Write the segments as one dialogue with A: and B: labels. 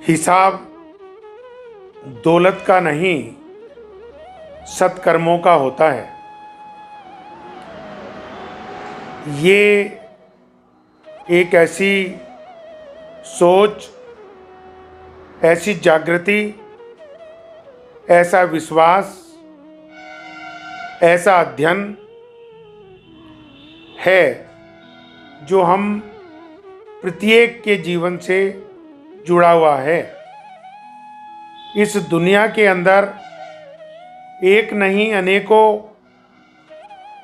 A: हिसाब दौलत का नहीं, सत्कर्मों का होता है। ये एक ऐसी सोच, ऐसी जागृति, ऐसा विश्वास, ऐसा अध्ययन है जो हम प्रत्येक के जीवन से जुड़ा हुआ है। इस दुनिया के अंदर एक नहीं अनेकों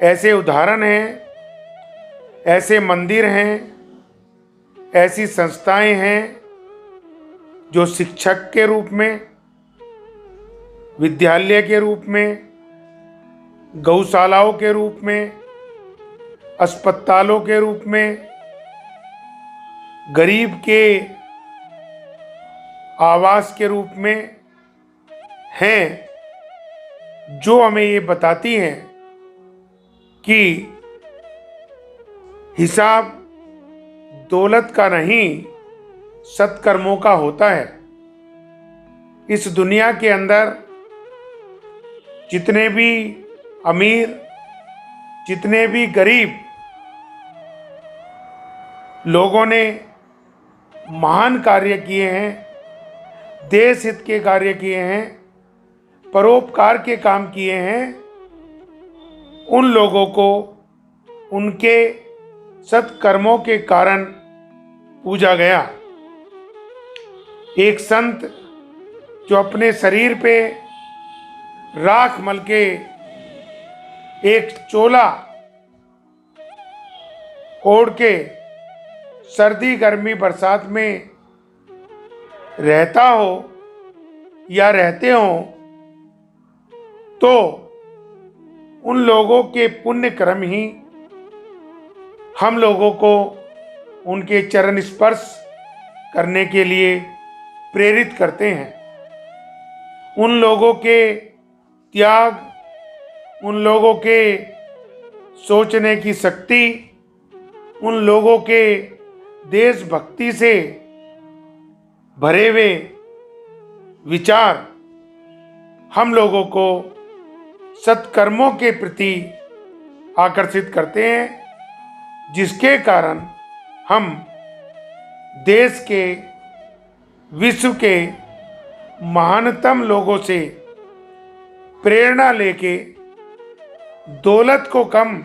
A: ऐसे उदाहरण हैं, ऐसे मंदिर हैं, ऐसी संस्थाएं हैं जो शिक्षक के रूप में, विद्यालय के रूप में, गौशालाओं के रूप में, अस्पतालों के रूप में, गरीब के आवास के रूप में हैं, जो हमें ये बताती हैं कि हिसाब दौलत का नहीं, सत्कर्मों का होता है। इस दुनिया के अंदर जितने भी अमीर, जितने भी गरीब लोगों ने महान कार्य किए हैं, देश हित के कार्य किए हैं, परोपकार के काम किए हैं, उन लोगों को उनके सत्कर्मों के कारण पूजा गया। एक संत जो अपने शरीर पे राख मल के एक चोला ओढ़ के सर्दी गर्मी बरसात में रहता हो या रहते हो, तो उन लोगों के पुण्य कर्म ही हम लोगों को उनके चरण स्पर्श करने के लिए प्रेरित करते हैं। उन लोगों के त्याग, उन लोगों के सोचने की शक्ति, उन लोगों के देशभक्ति से भरे हुए विचार हम लोगों को सत्कर्मों के प्रति आकर्षित करते हैं, जिसके कारण हम देश के, विश्व के महानतम लोगों से प्रेरणा लेके दौलत को कम,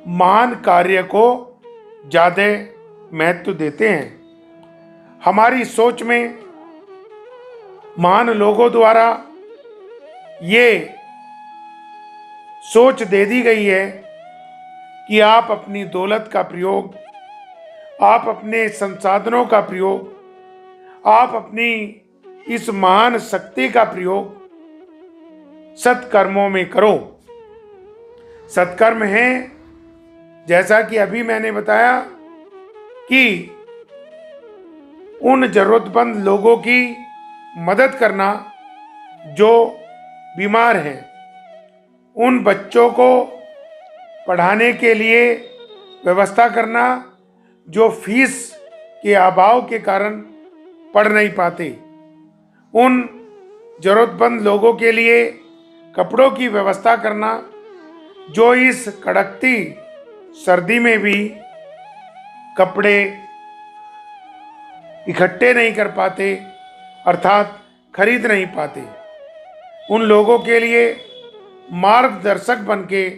A: महान कार्य को ज़्यादा महत्व देते हैं। हमारी सोच में महान लोगों द्वारा ये सोच दे दी गई है कि आप अपनी दौलत का प्रयोग, आप अपने संसाधनों का प्रयोग, आप अपनी इस महान शक्ति का प्रयोग सत्कर्मों में करो। सत्कर्म है, जैसा कि अभी मैंने बताया, कि उन जरूरतमंद लोगों की मदद करना जो बीमार हैं, उन बच्चों को पढ़ाने के लिए व्यवस्था करना जो फीस के अभाव के कारण पढ़ नहीं पाते, उन जरूरतमंद लोगों के लिए कपड़ों की व्यवस्था करना जो इस कड़कती सर्दी में भी कपड़े इकट्ठे नहीं कर पाते, अर्थात खरीद नहीं पाते। उन लोगों के लिए मार्गदर्शक बनके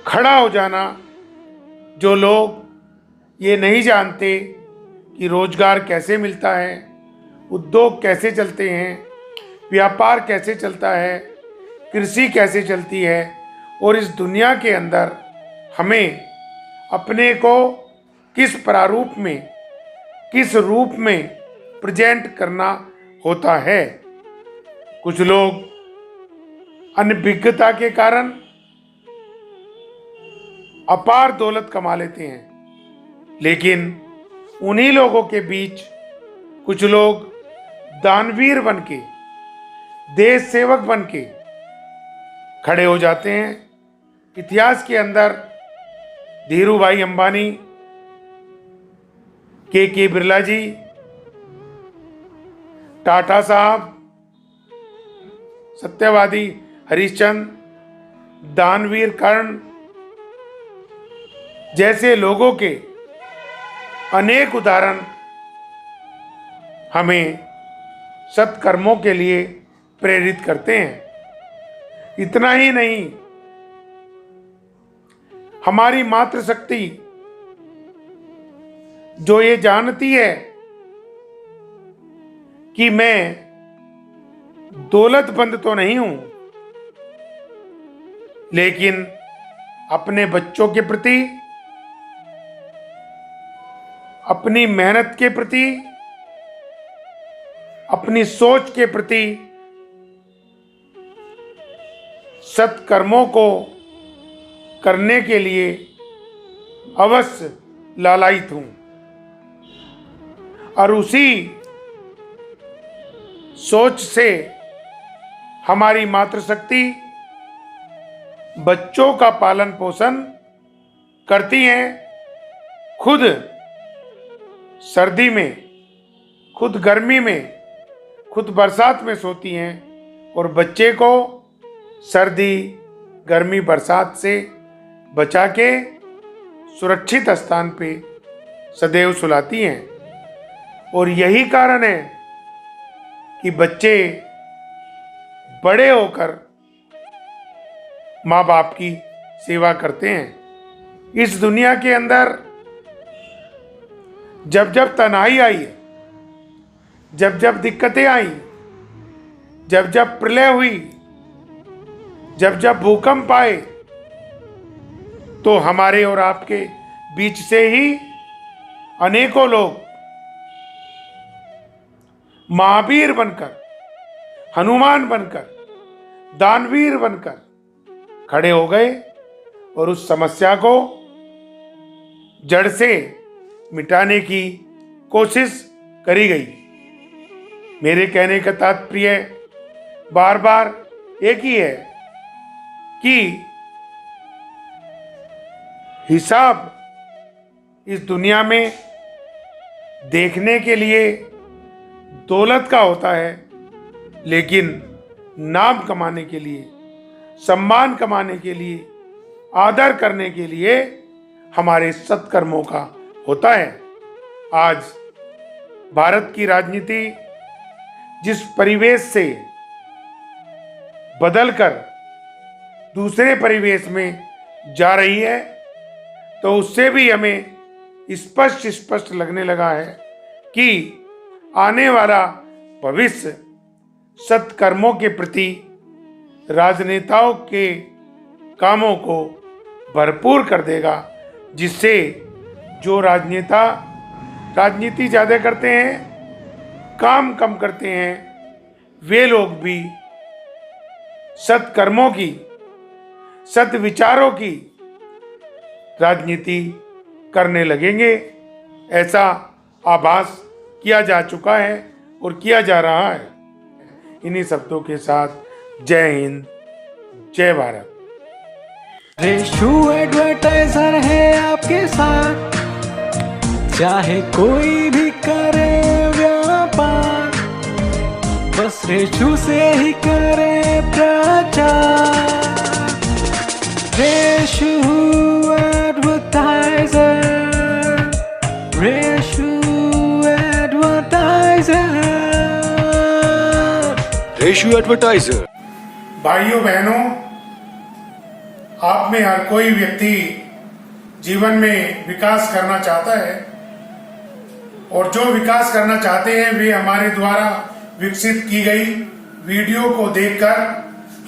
A: खड़ा हो जाना, जो लोग ये नहीं जानते कि रोजगार कैसे मिलता है, उद्योग कैसे चलते हैं, व्यापार कैसे चलता है, कृषि कैसे चलती है, और इस दुनिया के अंदर हमें अपने को किस प्रारूप में, किस रूप में प्रेजेंट करना होता है। कुछ लोग अनभिज्ञता के कारण अपार दौलत कमा लेते हैं, लेकिन उन्हीं लोगों के बीच कुछ लोग दानवीर बनके, देश सेवक बनके खड़े हो जाते हैं। इतिहास के अंदर धीरूभाई अंबानी, के बिरला जी, टाटा साहब, सत्यवादी हरिश्चंद्र, दानवीर कर्ण जैसे लोगों के अनेक उदाहरण हमें सत्कर्मों के लिए प्रेरित करते हैं। इतना ही नहीं, हमारी मातृशक्ति जो ये जानती है कि मैं दौलतमंद तो नहीं हूं, लेकिन अपने बच्चों के प्रति, अपनी मेहनत के प्रति, अपनी सोच के प्रति सत्कर्मों को करने के लिए अवश्य लालायित हूं। और उसी सोच से हमारी मातृशक्ति बच्चों का पालन पोषण करती हैं। खुद सर्दी में, खुद गर्मी में, खुद बरसात में सोती हैं और बच्चे को सर्दी, गर्मी, बरसात से बचा के सुरक्षित स्थान पे सदैव सुलाती हैं। और यही कारण है कि बच्चे बड़े होकर माँ बाप की सेवा करते हैं। इस दुनिया के अंदर जब जब तनाई आई, जब जब दिक्कतें आई, जब जब प्रलय हुई, जब जब भूकंप आए, तो हमारे और आपके बीच से ही अनेकों लोग महावीर बनकर, हनुमान बनकर, दानवीर बनकर खड़े हो गए और उस समस्या को जड़ से मिटाने की कोशिश करी गई। मेरे कहने का तात्पर्य बार बार एक ही है कि हिसाब इस दुनिया में देखने के लिए दौलत का होता है, लेकिन नाम कमाने के लिए, सम्मान कमाने के लिए, आदर करने के लिए हमारे सत्कर्मों का होता है। आज भारत की राजनीति जिस परिवेश से बदलकर दूसरे परिवेश में जा रही है, तो उससे भी हमें स्पष्ट लगने लगा है कि आने वाला भविष्य सत्कर्मों के प्रति राजनेताओं के कामों को भरपूर कर देगा, जिससे जो राजनेता राजनीति ज़्यादा करते हैं, काम कम करते हैं, वे लोग भी सत्कर्मों की, सत्विचारों की राजनीति करने लगेंगे। ऐसा आभास किया जा चुका है और किया जा रहा है। इन्हीं शब्दों के साथ जय हिंद, जय भारत।
B: रेशु एडवर्टाइजर है आपके साथ, चाहे कोई भी करे व्यापार, बस रेशु से ही करे प्रचार। Reshu advertiser, Reshu advertiser,
C: Reshu advertiser.
A: भाइयों बहनों, आप में हर कोई व्यक्ति जीवन में विकास करना चाहता है, और जो विकास करना चाहते हैं वे हमारे द्वारा विकसित की गई वीडियो को देखकर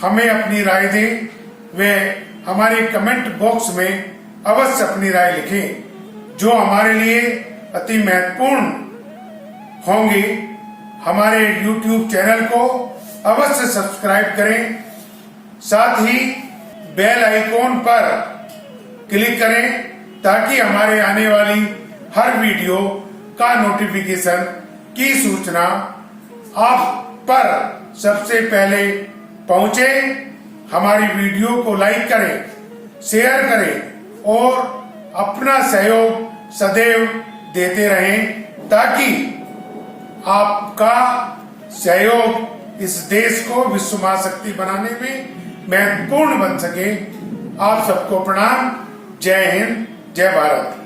A: हमें अपनी राय दें। वे हमारे कमेंट बॉक्स में अवश्य अपनी राय लिखें, जो हमारे लिए अति महत्वपूर्ण होंगे। हमारे YouTube चैनल को अवश्य सब्सक्राइब करें, साथ ही बेल आइकॉन पर क्लिक करें ताकि हमारे आने वाली हर वीडियो का नोटिफिकेशन की सूचना आप पर सबसे पहले पहुंचे। हमारी वीडियो को लाइक करें, शेयर करें और अपना सहयोग सदैव देते रहें, ताकि आपका सहयोग इस देश को विश्व महाशक्ति बनाने में महत्वपूर्ण बन सके। आप सबको प्रणाम। जय हिंद, जय भारत।